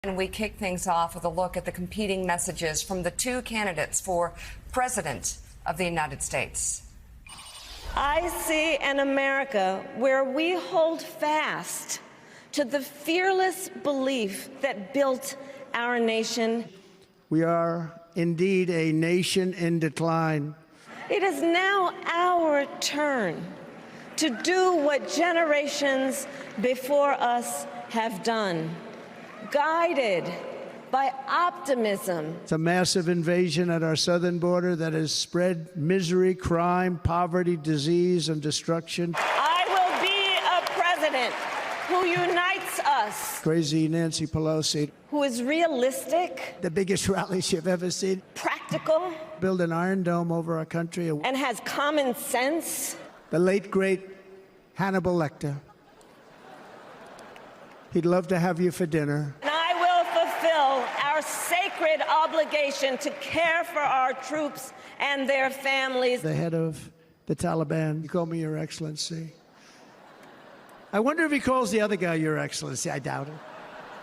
And we kick things off with a look at the competing messages from the two candidates for President of the United States. I see an America where we hold fast to the fearless belief that built our nation. We are indeed a nation in decline. It is now our turn to do what generations before us have done, guided by optimism. It's a massive invasion at our southern border that has spread misery, crime, poverty, disease, and destruction. I will be a president who unites us. Crazy Nancy Pelosi. Who is realistic. The biggest rallies you've ever seen. Practical. Build an Iron Dome over our country. And has common sense. The late, great Hannibal Lecter. He'd love to have you for dinner. And I will fulfill our sacred obligation to care for our troops and their families. The head of the Taliban, you call me Your Excellency. I wonder if he calls the other guy Your Excellency. I doubt it.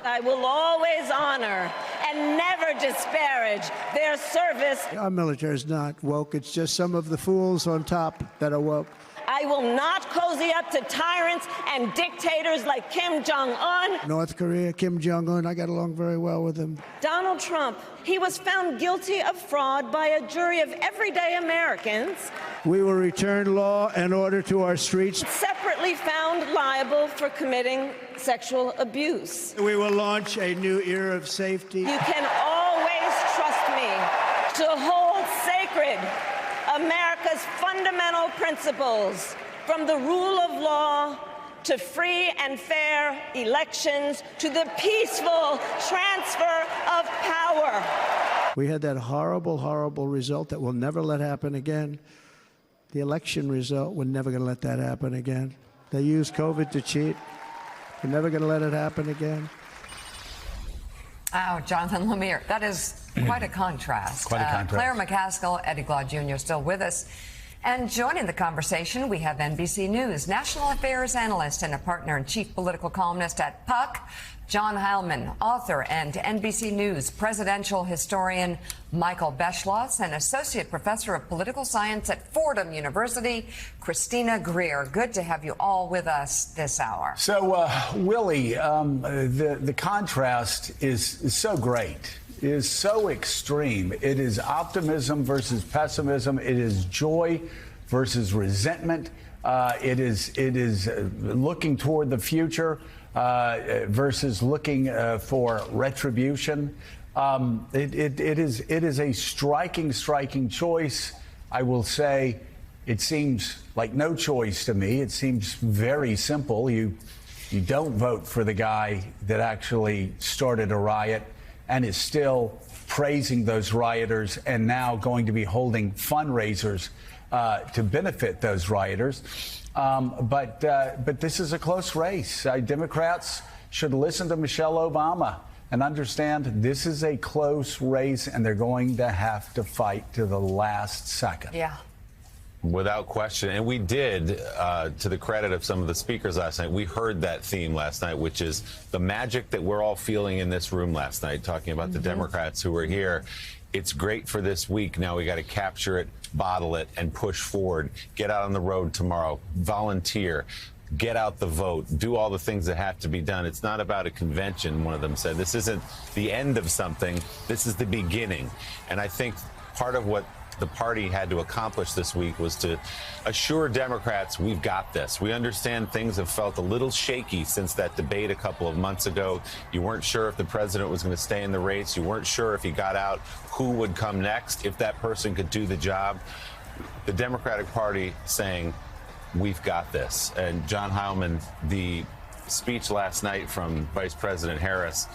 I will always honor and never disparage their service. Our military is not woke. It's just some of the fools on top that are woke. I will not cozy up to tyrants and dictators like Kim Jong-un. North Korea, Kim Jong-un, I got along very well with him. Donald Trump, he was found guilty of fraud by a jury of everyday Americans. We will return law and order to our streets. Separately found liable for committing sexual abuse. We will launch a new era of safety. You can always trust me to hold sacred America's fundamental principles, from the rule of law to free and fair elections to the peaceful transfer of power. We had that horrible, horrible result that we'll never let happen again. The election result, we're never going to let that happen again. They used COVID to cheat. We're never going to let it happen again. Oh, Jonathan Lemire, that is quite a contrast. Quite a contrast. Claire McCaskill, Eddie Glaude Jr. still with us. And joining the conversation, we have NBC News national affairs analyst and a partner and chief political columnist at Puck, John Heilemann, author and NBC News presidential historian Michael Beschloss, and associate professor of political science at Fordham University, Christina Greer. Good to have you all with us this hour. So, Willie, the contrast is so great. It is so extreme. It is optimism versus pessimism. It is joy versus resentment. It is looking toward the future versus looking for retribution. It is a striking choice. I will say it seems like no choice to me. It seems very simple. You don't vote for the guy that actually started a riot and is still praising those rioters and now going to be holding fundraisers to benefit those rioters. But this is a close race. Democrats should listen to Michelle Obama and understand this is a close race and they're going to have to fight to the last second. Yeah. Without question. And we did, to the credit of some of the speakers last night, we heard that theme last night, which is the magic that we're all feeling in this room last night, talking about the Democrats who were here. It's great for this week. Now we got to capture it, bottle it, and push forward. Get out on the road tomorrow. Volunteer. Get out the vote. Do all the things that have to be done. It's not about a convention, one of them said. This isn't the end of something. This is the beginning. And I think part of what the party had to accomplish this week was to assure Democrats we've got this. We understand things have felt a little shaky since that debate a couple of months ago. You weren't sure if the president was going to stay in the race. You weren't sure if he got out who would come next, if that person could do the job. The Democratic Party saying we've got this. And John Heilemann, the speech last night from Vice President Harris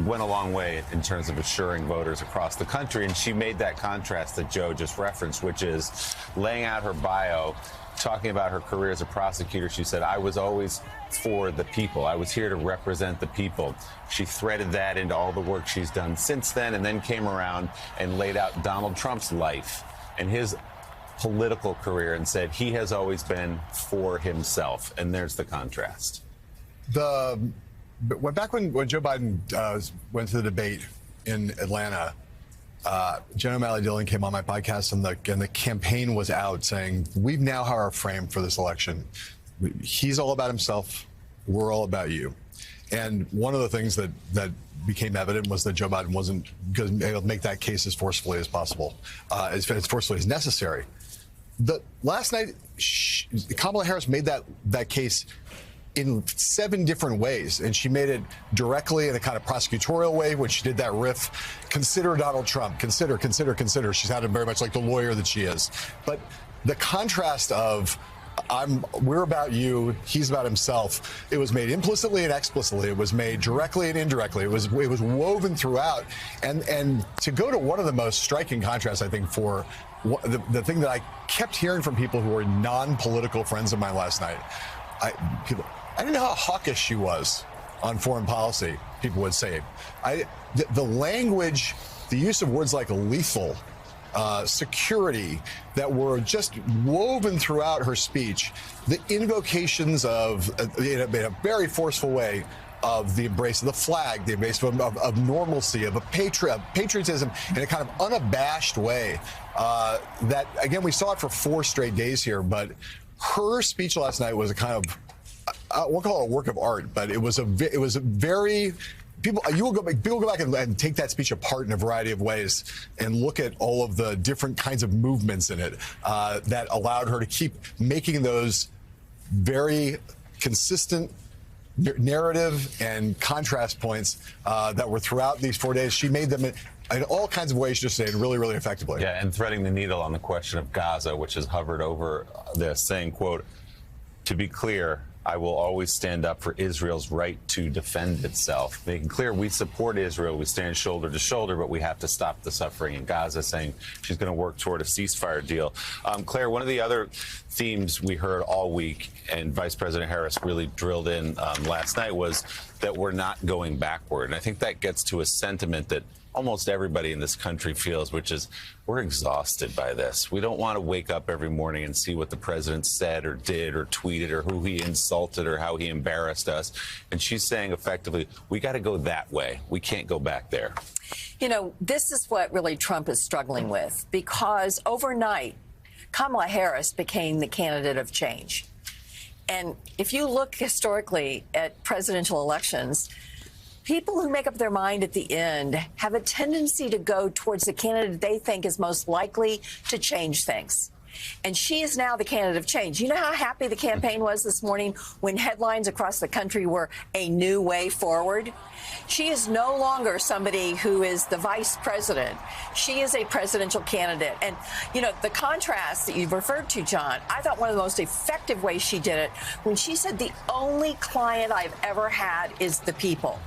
went a long way in terms of assuring voters across the country. And she made that contrast that Joe just referenced, which is laying out her bio, talking about her career as a prosecutor. She said, I was always for the people. I was here to represent the people. She threaded that into all the work she's done since then, and then came around and laid out Donald Trump's life and his political career and said he has always been for himself. And there's the contrast. The back when Joe Biden went to the debate in Atlanta, Jen O'Malley Dillon came on my podcast, and the campaign was out saying, "We now have our frame for this election. He's all about himself. We're all about you." And one of the things that became evident was that Joe Biden wasn't going to make that case as forcefully as possible, as forcefully as necessary. Last night, Kamala Harris made that case in 7 different ways, and she made it directly in a kind of prosecutorial way when she did that riff. Consider Donald Trump. Consider. She sounded very much like the lawyer that she is. But the contrast of we're about you, he's about himself. It was made implicitly and explicitly. It was made directly and indirectly. It was woven throughout. And to go to one of the most striking contrasts, I think, for the thing that I kept hearing from people who were non-political friends of mine last night, I didn't know how hawkish she was on foreign policy, people would say. The language, the use of words like lethal, security, that were just woven throughout her speech, the invocations of, in a very forceful way, of the embrace of the flag, the embrace of normalcy, of patriotism in a kind of unabashed way. That, again, we saw it for 4 straight days here, but her speech last night was a kind of, I won't call it a work of art, but it was a very, people go back and take that speech apart in a variety of ways and look at all of the different kinds of movements in it that allowed her to keep making those very consistent narrative and contrast points that were throughout these 4 days. She made them in all kinds of ways, just saying, really, really effectively. Yeah, and threading the needle on the question of Gaza, which has hovered over this, saying, quote, "To be clear, I will always stand up for Israel's right to defend itself." Making clear we support Israel, we stand shoulder to shoulder, but we have to stop the suffering in Gaza, saying she's going to work toward a ceasefire deal. Claire, one of the other themes we heard all week, and Vice President Harris really drilled in last night, was that we're not going backward. And I think that gets to a sentiment that almost everybody in this country feels, which is we're exhausted by this. We don't want to wake up every morning and see what the president said or did or tweeted or who he insulted or how he embarrassed us. And she's saying effectively, we got to go that way. We can't go back there. You know, this is what really Trump is struggling with, because overnight, Kamala Harris became the candidate of change. And if you look historically at presidential elections, people who make up their mind at the end have a tendency to go towards the candidate they think is most likely to change things. And she is now the candidate of change. You know how happy the campaign was this morning when headlines across the country were "a new way forward"? She is no longer somebody who is the vice president. She is a presidential candidate. And, you know, the contrast that you've referred to, John, I thought one of the most effective ways she did it when she said, "The only client I've ever had is the people,"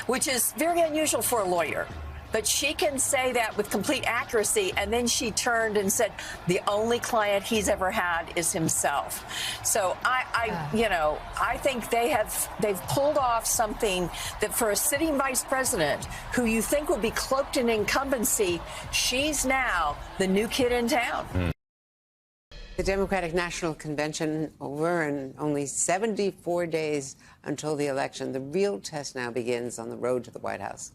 which is very unusual for a lawyer. But she can say that with complete accuracy. And then she turned and said, the only client he's ever had is himself. So I think they've pulled off something that for a sitting vice president who you think would be cloaked in incumbency, she's now the new kid in town. The Democratic National Convention over, and only 74 days until the election. The real test now begins on the road to the White House.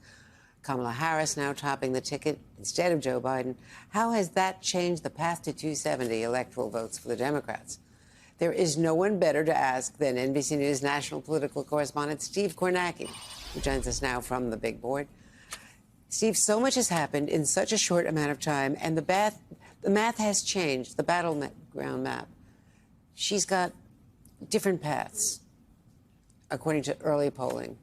Kamala Harris now topping the ticket instead of Joe Biden. How has that changed the path to 270 electoral votes for the Democrats? There is no one better to ask than NBC News national political correspondent Steve Kornacki, who joins us now from the big board. Steve, so much has happened in such a short amount of time, and the math has changed, the battleground map. She's got different paths, according to early polling.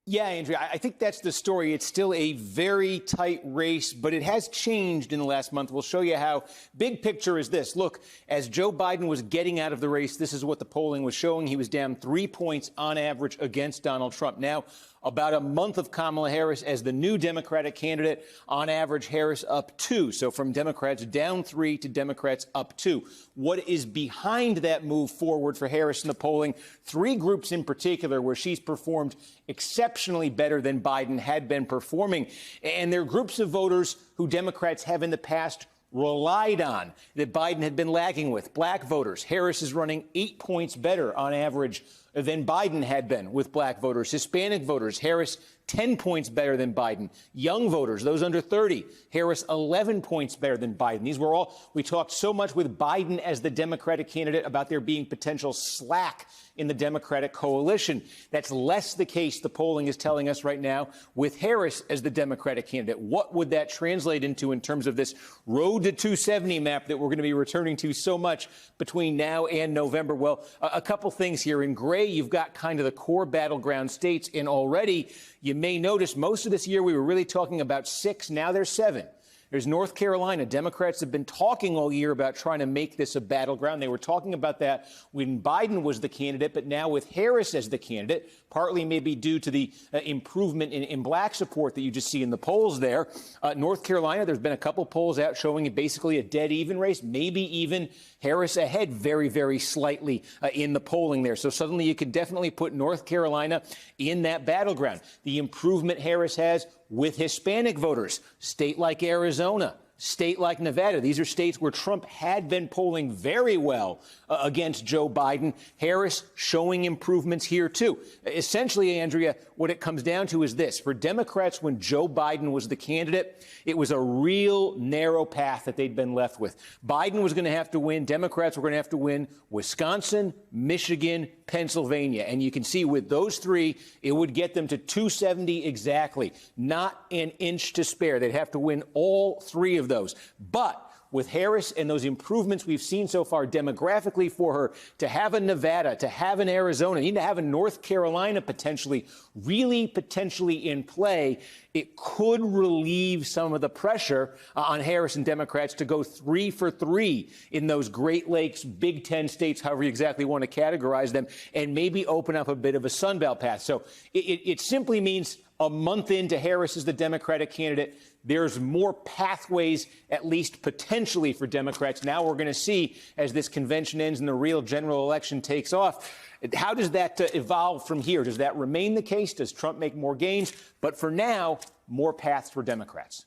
Yeah, Andrea, I think that's the story. It's still a very tight race, but it has changed in the last month. We'll show you how. Big picture is this. Look, as Joe Biden was getting out of the race, this is what the polling was showing. He was down 3 points on average against Donald Trump. Now, about a month of Kamala Harris as the new Democratic candidate, on average, Harris up 2. So from Democrats down 3 to Democrats up 2. What is behind that move forward for Harris in the polling? 3 groups in particular where she's performed exceptionally better than Biden had been performing. And they're groups of voters who Democrats have in the past relied on, that Biden had been lagging with. Black voters. Harris is running 8 points better on average than Biden had been with black voters. Hispanic voters, Harris 10 points better than Biden. Young voters, those under 30, Harris 11 points better than Biden. These were all, we talked so much with Biden as the Democratic candidate about there being potential slack in the Democratic coalition. That's less the case, the polling is telling us right now, with Harris as the Democratic candidate. What would that translate into in terms of this road to 270 map that we're going to be returning to so much between now and November? Well, a couple things here. In gray, you've got kind of the core battleground states, and already you may notice most of this year we were really talking about 6. Now there's 7. There's North Carolina. Democrats have been talking all year about trying to make this a battleground. They were talking about that when Biden was the candidate, but now with Harris as the candidate, partly maybe due to the improvement in black support that you just see in the polls there. North Carolina, there's been a couple polls out showing basically a dead even race, maybe even Harris ahead very, very slightly in the polling there. So suddenly you can definitely put North Carolina in that battleground. The improvement Harris has with Hispanic voters, state like Arizona, state like Nevada. These are states where Trump had been polling very well against Joe Biden. Harris showing improvements here, too. Essentially, Andrea, what it comes down to is this. For Democrats, when Joe Biden was the candidate, it was a real narrow path that they'd been left with. Biden was going to have to win. Democrats were going to have to win Wisconsin, Michigan, Pennsylvania. And you can see with those 3, it would get them to 270 exactly. Not an inch to spare. They'd have to win all 3 of those. But with Harris and those improvements we've seen so far demographically for her, to have a Nevada, to have an Arizona, even to have a North Carolina potentially, really potentially in play, it could relieve some of the pressure on Harris and Democrats to go 3 for 3 in those Great Lakes, Big Ten states, however you exactly want to categorize them, and maybe open up a bit of a Sunbelt path. So it simply means a month into Harris as the Democratic candidate, there's more pathways, at least potentially, for Democrats. Now we're going to see, as this convention ends and the real general election takes off, how does that evolve from here? Does that remain the case? Does Trump make more gains? But for now, more paths for Democrats.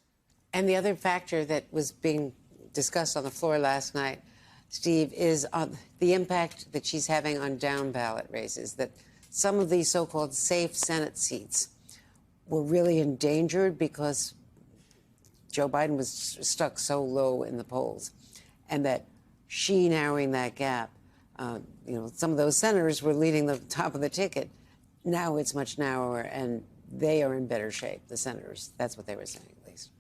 And the other factor that was being discussed on the floor last night, Steve, is the impact that she's having on down ballot races, that some of these so-called safe Senate seats were really endangered because Joe Biden was stuck so low in the polls, and that she narrowing that gap, some of those senators were leading the top of the ticket. Now it's much narrower, and they are in better shape, the senators. That's what they were saying, at least.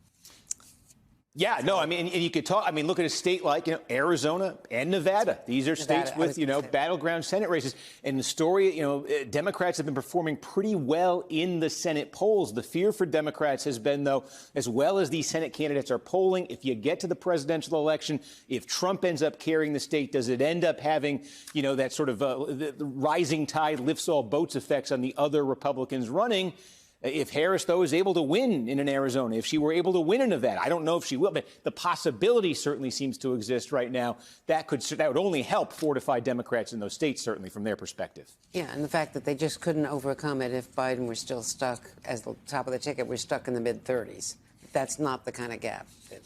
Yeah, no, I mean, and you could talk, look at a state like, Arizona and Nevada. These are states with, battleground Senate races. And the story, Democrats have been performing pretty well in the Senate polls. The fear for Democrats has been, though, as well as these Senate candidates are polling, if you get to the presidential election, if Trump ends up carrying the state, does it end up having, that sort of the rising tide lifts all boats effects on the other Republicans running? If Harris, though, is able to win in an Arizona, if she were able to win in Nevada, I don't know if she will, but the possibility certainly seems to exist right now. That would only help fortify Democrats in those states, certainly from their perspective. Yeah, and the fact that they just couldn't overcome it if Biden were still stuck as the top of the ticket, we're stuck in the mid-30s. That's not the kind of gap that,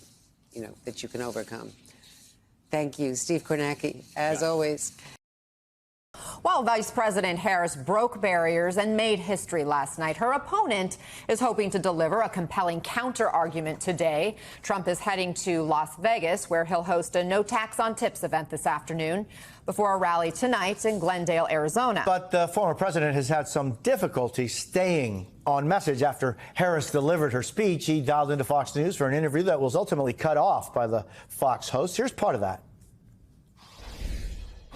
that you can overcome. Thank you, Steve Kornacki, as always. While Vice President Harris broke barriers and made history last night, her opponent is hoping to deliver a compelling counter-argument today. Trump is heading to Las Vegas, where he'll host a no tax on tips event this afternoon before a rally tonight in Glendale, Arizona. But the former president has had some difficulty staying on message after Harris delivered her speech. He dialed into Fox News for an interview that was ultimately cut off by the Fox host. Here's part of that.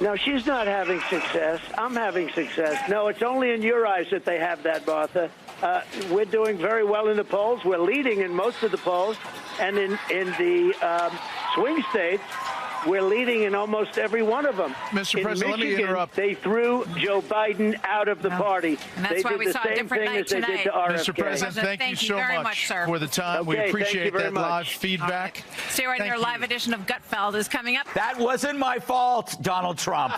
No, she's not having success. I'm having success. No, it's only in your eyes that they have that, Martha. We're doing very well in the polls. We're leading in most of the polls. And in the swing states, we're leading in almost every one of them. Mr. President, in Michigan, let me interrupt. They threw Joe Biden out of the party. And that's why we saw a different night tonight. Mr. President, thank you so much for the time. We appreciate that live feedback. Right. Stay right there. Live edition of Gutfeld is coming up. That wasn't my fault, Donald Trump.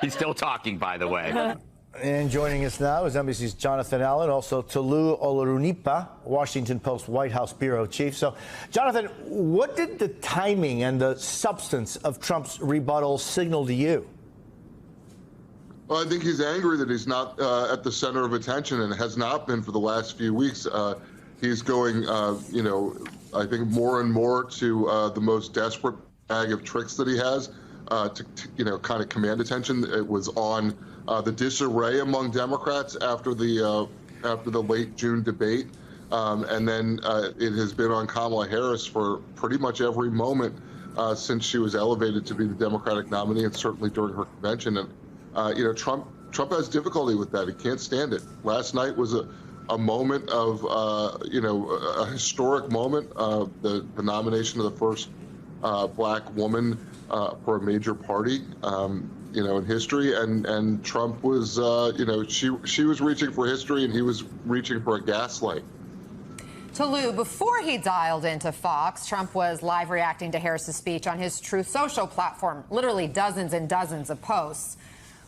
He's still talking, by the way. And joining us now is NBC's Jonathan Allen, also Tolu Olorunipa, Washington Post White House bureau chief. So, Jonathan, what did the timing and the substance of Trump's rebuttal signal to you? Well, I think he's angry that he's not at the center of attention and has not been for the last few weeks. He's going, I think more and more to the most desperate bag of tricks that he has to kind of command attention. It was on the disarray among Democrats after the late June debate. And then it has been on Kamala Harris for pretty much every moment since she was elevated to be the Democratic nominee, and certainly during her convention. And Trump has difficulty with that. He can't stand it. Last night was a moment of a historic moment, the nomination of the first black woman for a major party, in history. And Trump was, she was reaching for history, and he was reaching for a gaslight. Lou, before he dialed into Fox, Trump was live reacting to Harris's speech on his Truth Social platform, literally dozens and dozens of posts.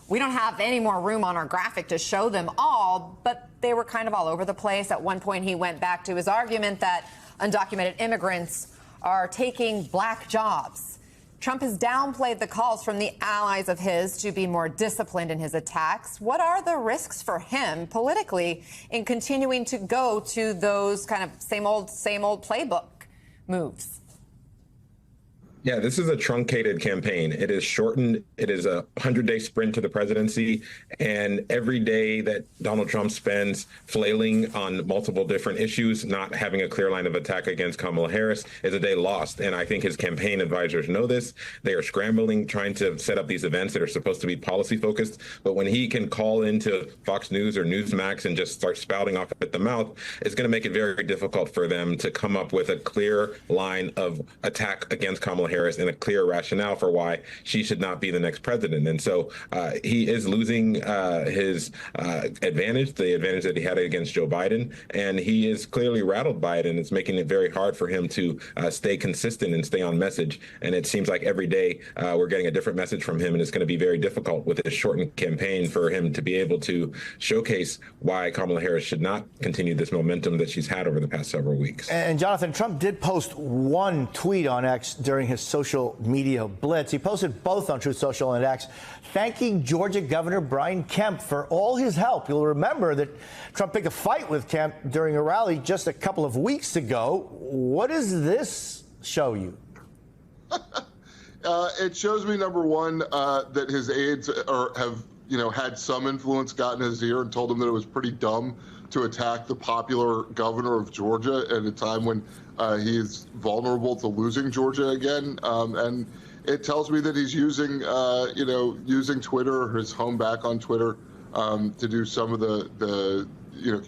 We don't have any more room on our graphic to show them all, but they were kind of all over the place. At one point, he went back to his argument that undocumented immigrants are taking black jobs. Trump has downplayed the calls from the allies of his to be more disciplined in his attacks. What are the risks for him politically in continuing to go to those kind of same old playbook moves? Yeah, this is a truncated campaign. It is shortened. It is a 100-day sprint to the presidency. And every day that Donald Trump spends flailing on multiple different issues, not having a clear line of attack against Kamala Harris, is a day lost. And I think his campaign advisors know this. They are scrambling, trying to set up these events that are supposed to be policy focused. But when he can call into Fox News or Newsmax and just start spouting off at the mouth, it's going to make it very difficult for them to come up with a clear line of attack against Kamala Harris and a clear rationale for why she should not be the next president. And so he is losing his advantage, the advantage that he had against Joe Biden, and he is clearly rattled by it, and it's making it very hard for him to stay consistent and stay on message. And it seems like every day we're getting a different message from him, and it's going to be very difficult with this shortened campaign for him to be able to showcase why Kamala Harris should not continue this momentum that she's had over the past several weeks. And Jonathan, Trump did post one tweet on X during his social media blitz. He posted both on Truth Social and X, thanking Georgia Governor Brian Kemp for all his help. You'll remember that Trump picked a fight with Kemp during a rally just a couple of weeks ago. What does this show you? It shows me, number one, that his aides have had some influence, gotten his ear, and told him that it was pretty dumb to attack the popular governor of Georgia at a time when he is vulnerable to losing Georgia again. And it tells me that he's using, using Twitter, his home back on Twitter, to do some of the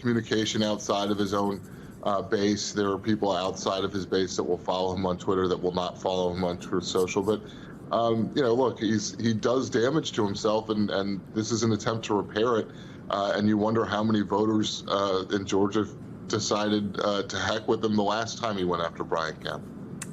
communication outside of his own base. There are people outside of his base that will follow him on Twitter that will not follow him on Truth Social. But look, he does damage to himself, and this is an attempt to repair it. And you wonder how many voters in Georgia decided to heck with him the last time he went after Brian Kemp.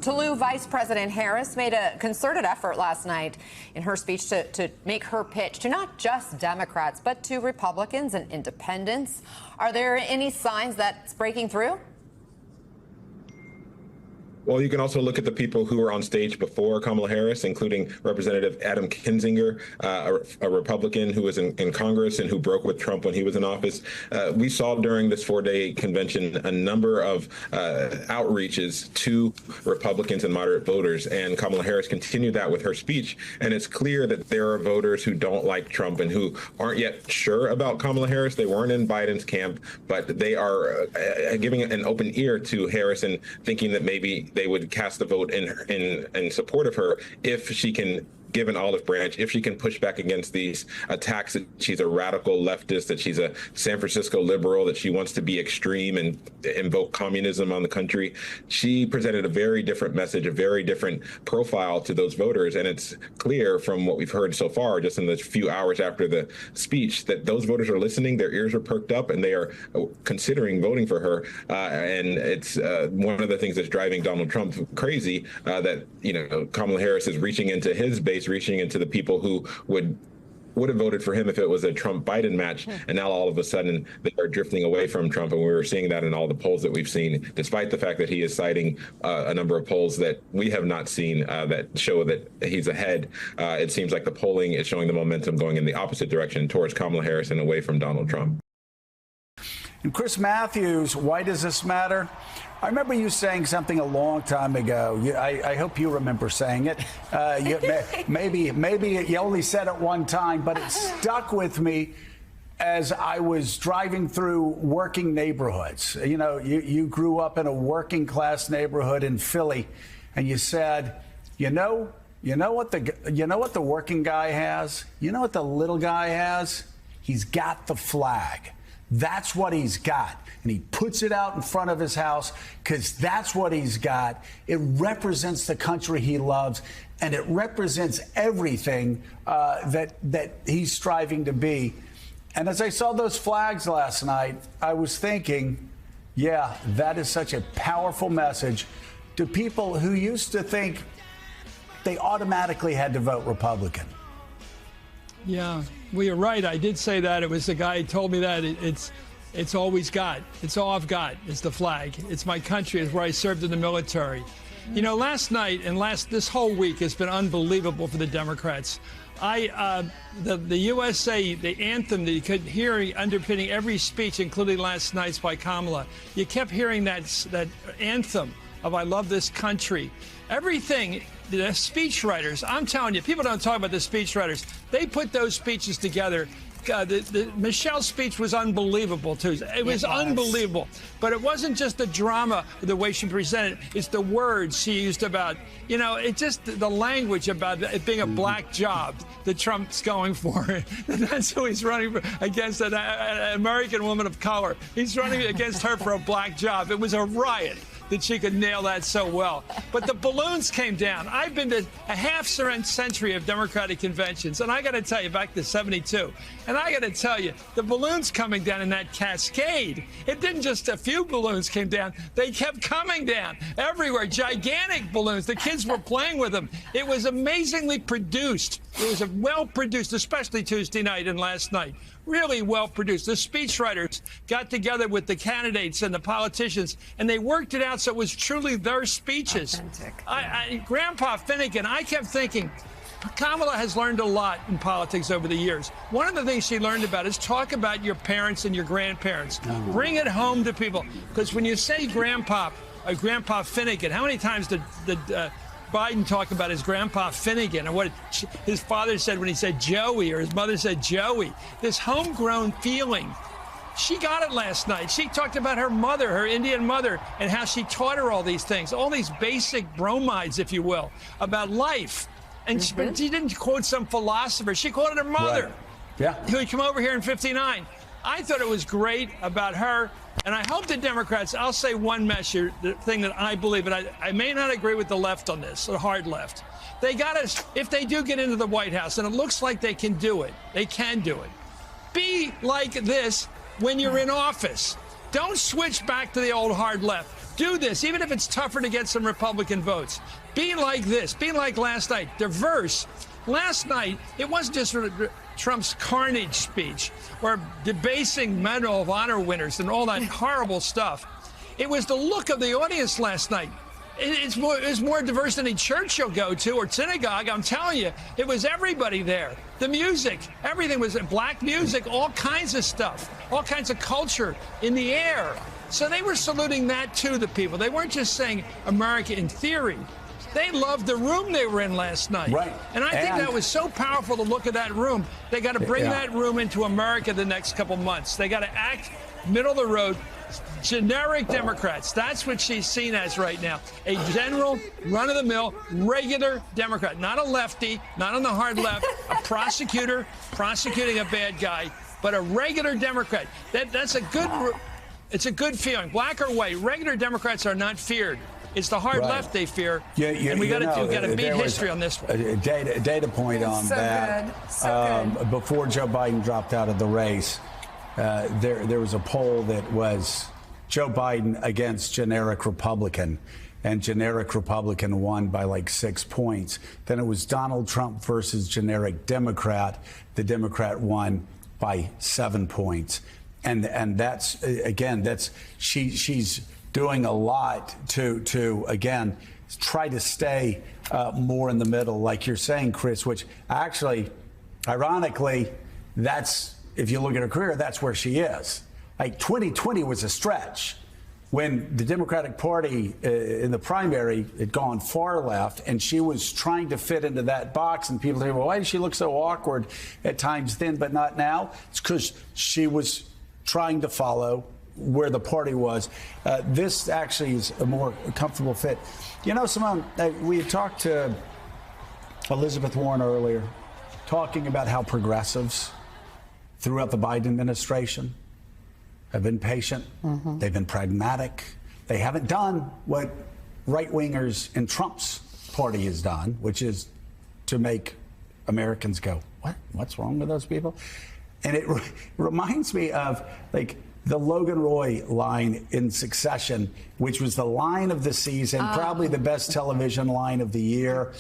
Lou, Vice President Harris made a concerted effort last night in her speech to make her pitch to not just Democrats, but to Republicans and independents. Are there any signs that's breaking through? Well, you can also look at the people who were on stage before Kamala Harris, including Representative Adam Kinzinger, a Republican who was in Congress and who broke with Trump when he was in office. We saw during this 4-day convention a number of outreaches to Republicans and moderate voters, and Kamala Harris continued that with her speech. And it's clear that there are voters who don't like Trump and who aren't yet sure about Kamala Harris. They weren't in Biden's camp, but they are giving an open ear to Harris and thinking that maybe they would cast a vote in support of her if she can give an olive branch, if she can push back against these attacks that she's a radical leftist, that she's a San Francisco liberal, that she wants to be extreme and invoke communism on the country. She presented a very different message, a very different profile to those voters. And it's clear from what we've heard so far, just in the few hours after the speech, that those voters are listening, their ears are perked up, and they are considering voting for her. And it's one of the things that's driving Donald Trump crazy, that, Kamala Harris is reaching into his base, reaching into the people who would would have voted for him if it was a Trump-Biden match. And now all of a sudden they are drifting away from Trump. And we were seeing that in all the polls that we've seen, despite the fact that he is citing a number of polls that we have not seen that show that he's ahead. It seems like the polling is showing the momentum going in the opposite direction towards Kamala Harris and away from Donald Trump. And Chris Matthews, why does this matter? I remember you saying something a long time ago. I hope you remember saying it. Maybe you only said it one time, but it stuck with me as I was driving through working neighborhoods. You know, you grew up in a working class neighborhood in Philly, and you said, you know what the working guy has? You know what the little guy has? He's got the flag. That's what he's got. And he puts it out in front of his house because that's what he's got. It represents the country he loves, and it represents everything that he's striving to be. And as I saw those flags last night, I was thinking, yeah, that is such a powerful message to people who used to think they automatically had to vote Republican. Yeah, well, you're right. I did say that. It was the guy who told me that. It's all we've got. It's all I've got. It's the flag. It's my country. It's where I served in the military. You know, last night and this whole week has been unbelievable for the Democrats. The USA, the anthem that you could hear underpinning every speech, including last night's by Kamala, you kept hearing that anthem of "I love this country." Everything. The speechwriters, I'm telling you, people don't talk about the speechwriters. They put those speeches together. Michelle's speech was unbelievable, too. It was unbelievable. But it wasn't just the drama, the way she presented. It's the words she used about, you know, it's just the language about it being a black job that Trump's going for. That's who he's running against, an American woman of color. He's running against her for a black job. It was a riot that she could nail that so well. But the balloons came down. I've been to a half-century of Democratic conventions, and I got to tell you, back to 72, and I got to tell you, the balloons coming down in that cascade, it didn't just a few balloons came down. They kept coming down everywhere, gigantic balloons. The kids were playing with them. It was amazingly produced. It was well produced, especially Tuesday night and last night. Really well produced. The speechwriters got together with the candidates and the politicians, and they worked it out so it was truly their speeches. Grandpa Finnegan, I kept thinking, Kamala has learned a lot in politics over the years. One of the things she learned about is talk about your parents and your grandparents. Bring it home to people. Because when you say Grandpa Finnegan, how many times did Biden talk about his grandpa Finnegan and what his father said when he said Joey or his mother said Joey? This homegrown feeling. She got it last night. She talked about her mother, her Indian mother, and how she taught her all these things, all these basic bromides, if you will, about life. And she didn't quote some philosopher. She quoted her mother, who had come over here in '59. I thought it was great about her. And I hope the Democrats, I'll say one measure, the thing that I believe, and I may not agree with the left on this, the hard left. They got us, if they do get into the White House, and it looks like they can do it, be like this when you're in office. Don't switch back to the old hard left. Do this, even if it's tougher to get some Republican votes. Be like this. Be like last night. Diverse. Last night, it wasn't just Trump's carnage speech or debasing Medal of Honor winners and all that horrible stuff. It was the look of the audience last night. It's more diverse than any church you'll go to or synagogue. I'm telling you, it was everybody there. The music, everything was black music, all kinds of stuff, all kinds of culture in the air. So they were saluting that to the people. They weren't just saying America in theory. They loved the room they were in last night. Right. And I think that was so powerful to look at that room. They got to bring that room into America the next couple months. They got to act middle of the road, generic Democrats. That's what she's seen as right now. A general, run-of-the-mill, regular Democrat. Not a lefty, not on the hard left, a prosecutor prosecuting a bad guy, but a regular Democrat. That's a good feeling. Black or white, regular Democrats are not feared. It's the hard left they fear, and we got to beat history on this one. Data point on that. Before Joe Biden dropped out of the race, there was a poll that was Joe Biden against generic Republican, and generic Republican won by like 6 points. Then it was Donald Trump versus generic Democrat. The Democrat won by 7 points. And that's, again, she's doing a lot to again, try to stay more in the middle, like you're saying, Chris, which actually, ironically, that's, if you look at her career, that's where she is. Like 2020 was a stretch when the Democratic Party in the primary had gone far left, and she was trying to fit into that box. And people say, well, why does she look so awkward at times then, but not now? It's because she was trying to follow where the party was. This actually is a more comfortable fit. You know, Simone, we had talked to Elizabeth Warren earlier, talking about how progressives throughout the Biden administration have been patient. Mm-hmm. They've been pragmatic. They haven't done what right-wingers in Trump's party has done, which is to make Americans go, what? What's wrong with those people? And it reminds me of, like, the Logan Roy line in Succession, which was the line of the season, probably the best television line of the year.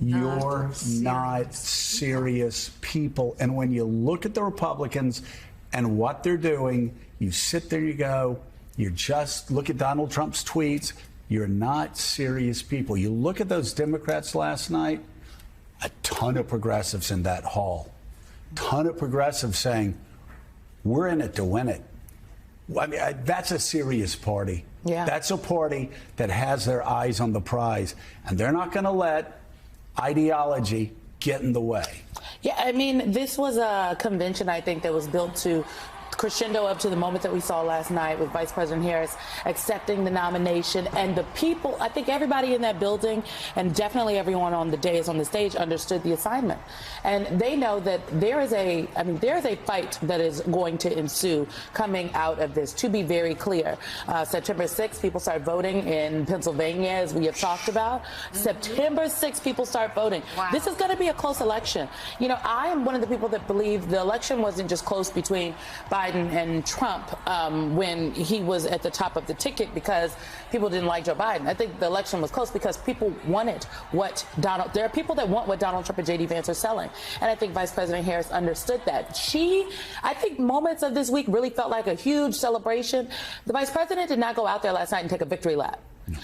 You're not serious people. And when you look at the Republicans and what they're doing, you sit there, you go, you just look at Donald Trump's tweets. You're not serious people. You look at those Democrats last night, a ton of progressives in that hall, ton of progressives saying, we're in it to win it. I mean, that's a serious party. Yeah. That's a party that has their eyes on the prize, and they're not going to let ideology get in the way. Yeah, I mean, this was a convention, I think, that was built to crescendo up to the moment that we saw last night with Vice President Harris accepting the nomination. And the people, I think everybody in that building, and definitely everyone on the dais on the stage, understood the assignment. And they know that there is a fight that is going to ensue coming out of this. To be very clear, September 6th, people start voting in Pennsylvania, as we have talked about. September 6th, people start voting. Wow. This is going to be a close election. You know, I am one of the people that believe the election wasn't just close between Biden and Trump when he was at the top of the ticket because people didn't like Joe Biden. I think the election was close because people wanted there are people that want what Donald Trump and J.D. Vance are selling. And I think Vice President Harris understood that. I think moments of this week really felt like a huge celebration. The Vice President did not go out there last night and take a victory lap.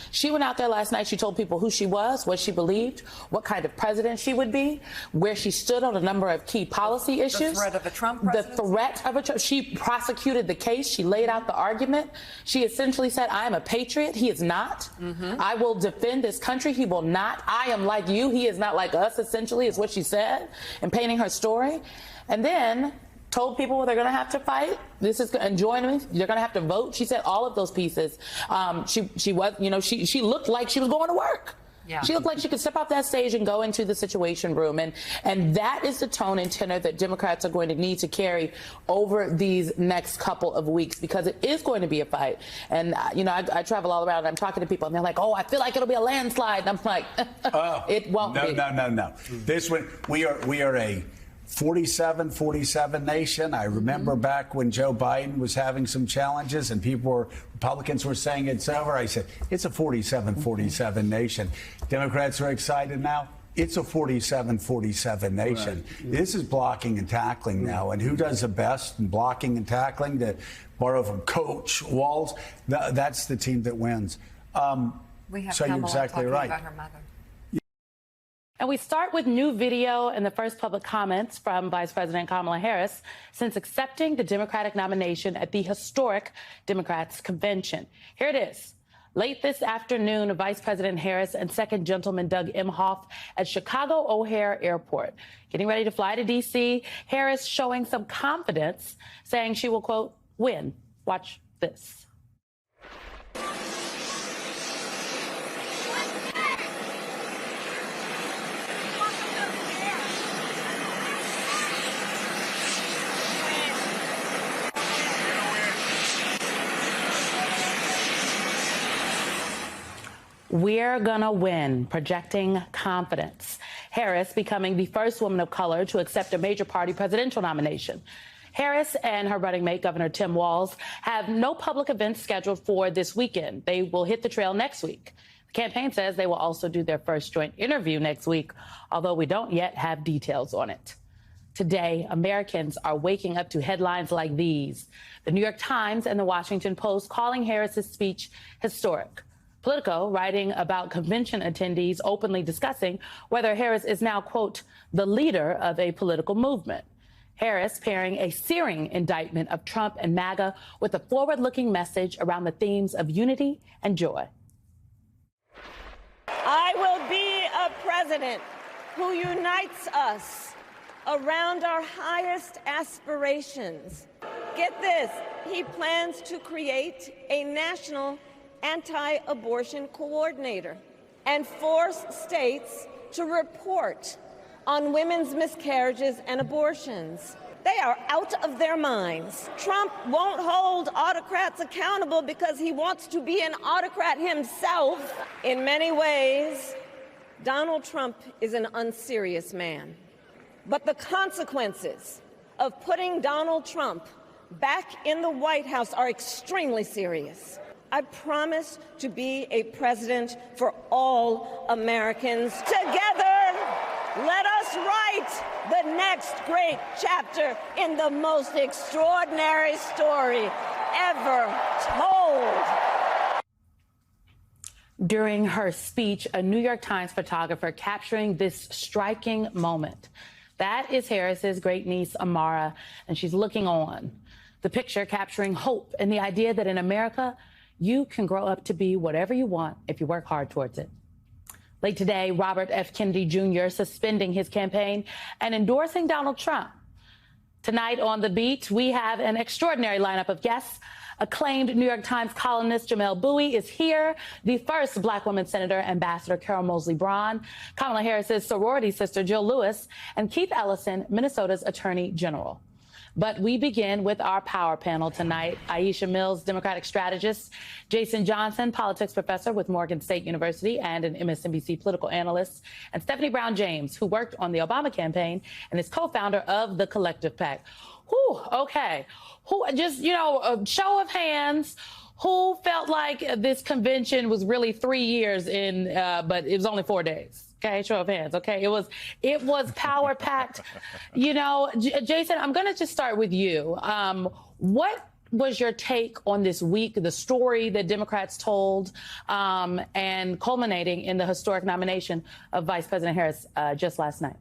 She went out there last night. She told people who she was, what she believed, what kind of president she would be, where she stood on a number of key policy issues. The threat of a Trump presidency? The threat of a Trump. She prosecuted the case. She laid out the argument. She essentially said, I am a patriot. He is not. Mm-hmm. I will defend this country. He will not. I am like you. He is not like us, essentially, is what she said in painting her story. And then told people they're going to have to fight. And join me. They're going to have to vote. She said all of those pieces. She looked like she was going to work. Yeah. She looked like she could step off that stage and go into the Situation Room. And that is the tone and tenor that Democrats are going to need to carry over these next couple of weeks, because it is going to be a fight. And, I travel all around and I'm talking to people and they're like, oh, I feel like it'll be a landslide. And I'm like, it won't be. No. This one, we are a 47 nation. I remember back when Joe Biden was having some challenges and Republicans were saying it's over. I said, it's a 47 nation. Democrats are excited now. It's a 47 nation. Right. This is blocking and tackling now. And who does the best in blocking and tackling? To borrow from Coach Walz, that's the team that wins. We have so you're exactly right. About her mother. And we start with new video and the first public comments from Vice President Kamala Harris since accepting the Democratic nomination at the historic Democrats convention. Here it is. Late this afternoon, Vice President Harris and Second Gentleman Doug Emhoff at Chicago O'Hare Airport, getting ready to fly to D.C. Harris showing some confidence, saying she will, quote, win. Watch this. We're gonna win, projecting confidence. Harris becoming the first woman of color to accept a major party presidential nomination. Harris and her running mate, Governor Tim Walz, have no public events scheduled for this weekend. They will hit the trail next week. The Campaign says they will also do their first joint interview next week, although we don't yet have details on it. Today, Americans are waking up to headlines like these. The New York Times and the Washington Post calling Harris's speech historic. Politico writing about convention attendees openly discussing whether Harris is now, quote, the leader of a political movement. Harris pairing a searing indictment of Trump and MAGA with a forward-looking message around the themes of unity and joy. I will be a president who unites us around our highest aspirations. Get this, he plans to create a national anti-abortion coordinator and force states to report on women's miscarriages and abortions. They are out of their minds. Trump won't hold autocrats accountable because he wants to be an autocrat himself. In many ways, Donald Trump is an unserious man. But the consequences of putting Donald Trump back in the White House are extremely serious. I promise to be a president for all Americans. Together, let us write the next great chapter in the most extraordinary story ever told. During her speech, a New York Times photographer capturing this striking moment. That is Harris's great niece, Amara, and she's looking on. The picture capturing hope and the idea that in America, you can grow up to be whatever you want if you work hard towards it. Late today, Robert F. Kennedy Jr. suspending his campaign and endorsing Donald Trump. Tonight on The Beat, we have an extraordinary lineup of guests. Acclaimed New York Times columnist Jamelle Bouie is here. The first Black woman senator, Ambassador Carol Moseley Braun, Kamala Harris's sorority sister, Jill Lewis, and Keith Ellison, Minnesota's Attorney General. But we begin with our power panel tonight. Aisha Mills, Democratic strategist, Jason Johnson, politics professor with Morgan State University and an MSNBC political analyst, and Stephanie Brown James, who worked on the Obama campaign and is co-founder of the Collective PAC. Whew, okay. Who, just, a show of hands, who felt like this convention was really 3 years in, but it was only 4 days? Okay, show of hands. Okay, it was power packed. Jason, I'm going to just start with you. What was your take on this week, the story that Democrats told, and culminating in the historic nomination of Vice President Harris just last night?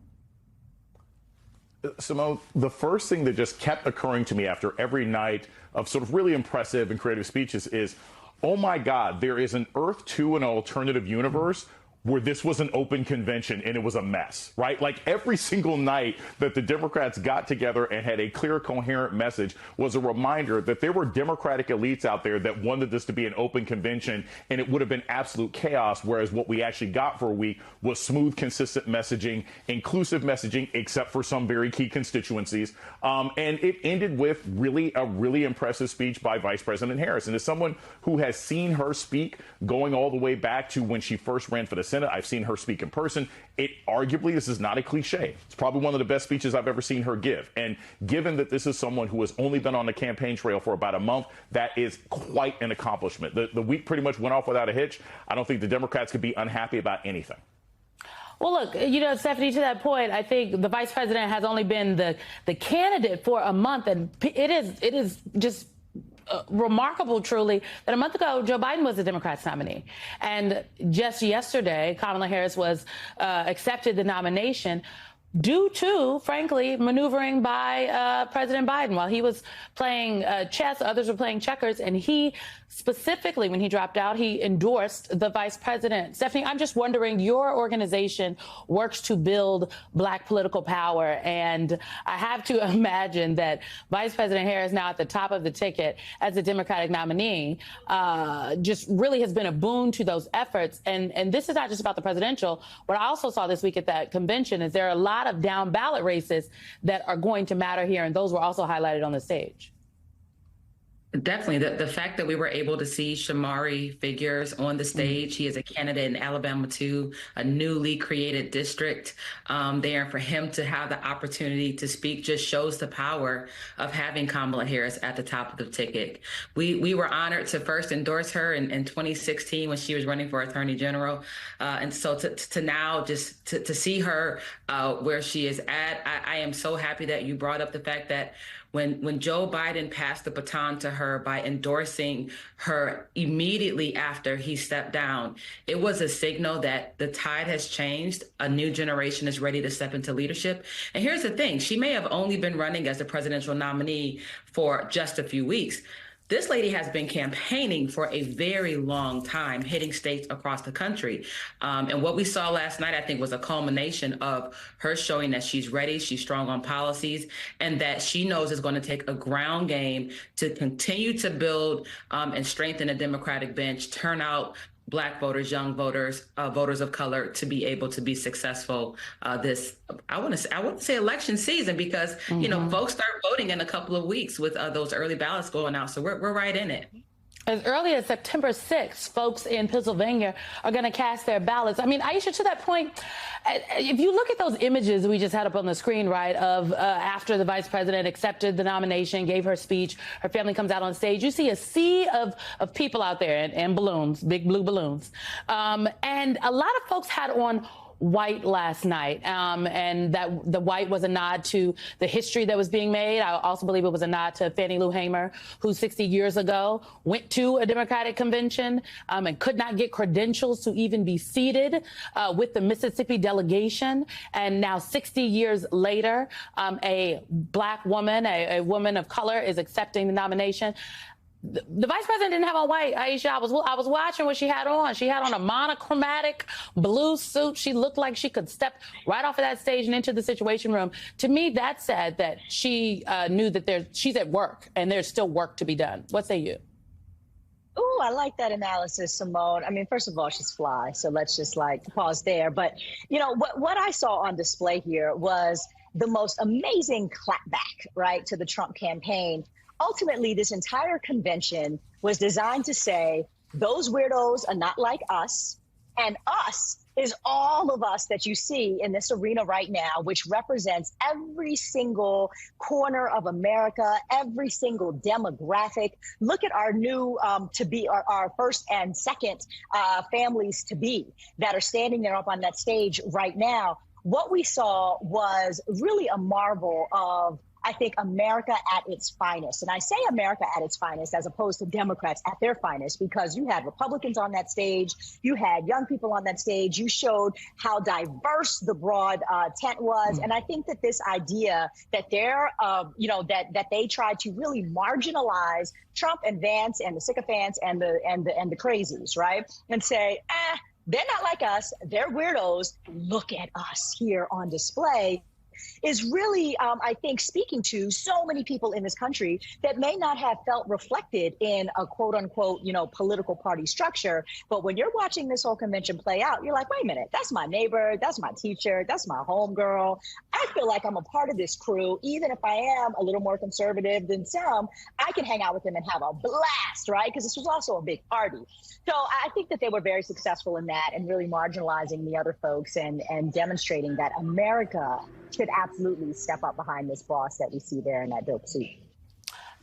Simone, the first thing that just kept occurring to me after every night of sort of really impressive and creative speeches is, oh my God, there is an Earth 2 and an alternative universe where this was an open convention and it was a mess, right? Like every single night that the Democrats got together and had a clear, coherent message was a reminder that there were Democratic elites out there that wanted this to be an open convention and it would have been absolute chaos, whereas what we actually got for a week was smooth, consistent messaging, inclusive messaging, except for some very key constituencies. And it ended with a really impressive speech by Vice President Harris. And as someone who has seen her speak going all the way back to when she first ran for the Senate, I've seen her speak in person. Arguably, this is not a cliche. It's probably one of the best speeches I've ever seen her give. And given that this is someone who has only been on the campaign trail for about a month, that is quite an accomplishment. The week pretty much went off without a hitch. I don't think the Democrats could be unhappy about anything. Well, look, Stephanie, to that point, I think the vice president has only been the candidate for a month, and it is just remarkable, truly, that a month ago, Joe Biden was the Democrats' nominee. And just yesterday, Kamala Harris was accepted the nomination due to, frankly, maneuvering by President Biden. While he was playing chess, others were playing checkers, and he specifically, when he dropped out, he endorsed the vice president. Stephanie, I'm just wondering, your organization works to build Black political power, and I have to imagine that Vice President Harris, now at the top of the ticket as a Democratic nominee, just really has been a boon to those efforts. And this is not just about the presidential. What I also saw this week at that convention is there are a lot of down ballot races that are going to matter here, and those were also highlighted on the stage. Definitely. The fact that we were able to see Shamari Figures on the stage, he is a candidate in Alabama too, a newly created district there. For him to have the opportunity to speak just shows the power of having Kamala Harris at the top of the ticket. We were honored to first endorse her in 2016 when she was running for Attorney General. And so to now just to see her where she is at, I am so happy that you brought up the fact that when Joe Biden passed the baton to her by endorsing her immediately after he stepped down, it was a signal that the tide has changed. A new generation is ready to step into leadership. And here's the thing. She may have only been running as the presidential nominee for just a few weeks. This lady has been campaigning for a very long time, hitting states across the country. And what we saw last night, I think, was a culmination of her showing that she's ready, she's strong on policies, and that she knows it's going to take a ground game to continue to build and strengthen the Democratic bench, turn out Black voters, young voters, voters of color to be able to be successful this, I wouldn't say election season, because, you know, folks start voting in a couple of weeks with those early ballots going out. So we're right in it. As early as September 6th, folks in Pennsylvania are going to cast their ballots. I mean, Aisha, to that point, if you look at those images we just had up on the screen, right, of after the vice president accepted the nomination, gave her speech, her family comes out on stage, you see a sea of people out there and balloons, big blue balloons. And a lot of folks had on white last night, and that the white was a nod to the history that was being made. I also believe it was a nod to Fannie Lou Hamer, who 60 years ago went to a Democratic convention and could not get credentials to even be seated with the Mississippi delegation. And now 60 years later, a Black woman, a woman of color, is accepting the nomination. The vice president didn't have on white, Aisha. I was watching what she had on. She had on a monochromatic blue suit. She looked like she could step right off of that stage and into the Situation Room. To me, that said that she knew that she's at work and there's still work to be done. What say you? Oh, I like that analysis, Simone. I mean, first of all, she's fly. So let's just pause there. But, you know, what I saw on display here was the most amazing clapback, right, to the Trump campaign. Ultimately, this entire convention was designed to say those weirdos are not like us, and us is all of us that you see in this arena right now, which represents every single corner of America, every single demographic. Look at our new our first and second families to be that are standing there up on that stage right now. What we saw was really a marvel of, I think, America at its finest. And I say America at its finest as opposed to Democrats at their finest, because you had Republicans on that stage, you had young people on that stage, you showed how diverse the broad tent was. And I think that this idea that they're, that they tried to really marginalize Trump and Vance and the sycophants and the crazies, right? And say, they're not like us, they're weirdos, look at us here on display, is really, I think, speaking to so many people in this country that may not have felt reflected in a quote unquote, political party structure. But when you're watching this whole convention play out, you're like, wait a minute, that's my neighbor, that's my teacher, that's my homegirl. I feel like I'm a part of this crew. Even if I am a little more conservative than some, I can hang out with them and have a blast, right? Because this was also a big party. So I think that they were very successful in that and really marginalizing the other folks and demonstrating that America should absolutely step up behind this boss that we see there in that dope suit.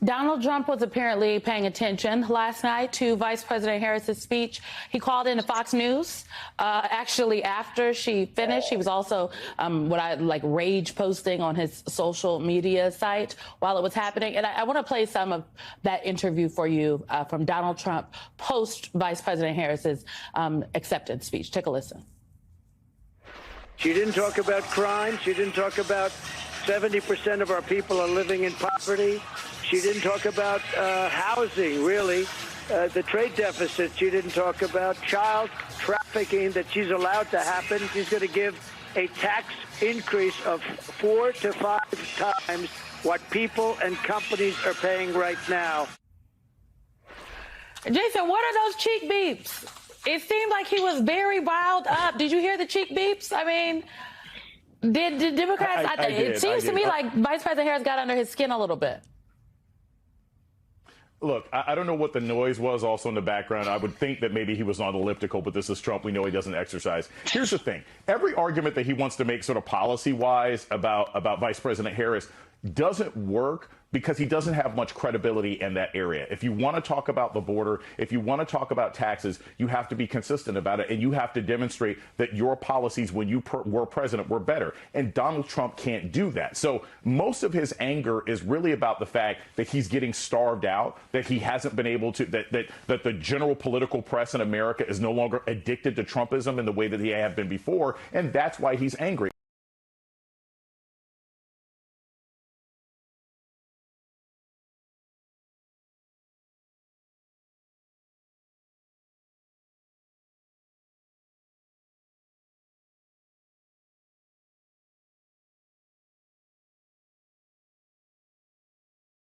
Donald Trump was apparently paying attention last night to Vice President Harris's speech. He called into Fox News actually after she finished. He was also rage posting on his social media site while it was happening. And I want to play some of that interview for you from Donald Trump post Vice President Harris's acceptance speech. Take a listen. She didn't talk about crime. She didn't talk about 70% of our people are living in poverty. She didn't talk about housing, really. The trade deficit. She didn't talk about child trafficking that she's allowed to happen. She's going to give a tax increase of 4 to 5 times what people and companies are paying right now. Jason, what are those cheek beeps? It seemed like he was very riled up. Did you hear the cheek beeps? I mean, did Democrats? It seems to me like Vice President Harris got under his skin a little bit. Look, I don't know what the noise was also in the background. I would think that maybe he was on elliptical, but this is Trump. We know he doesn't exercise. Here's the thing. Every argument that he wants to make sort of policy-wise about Vice President Harris doesn't work because he doesn't have much credibility in that area. If you want to talk about the border, if you want to talk about taxes, you have to be consistent about it, and you have to demonstrate that your policies when you were president were better. And Donald Trump can't do that. So most of his anger is really about the fact that he's getting starved out, that he hasn't been able to, that the general political press in America is no longer addicted to Trumpism in the way that he had been before, and that's why he's angry.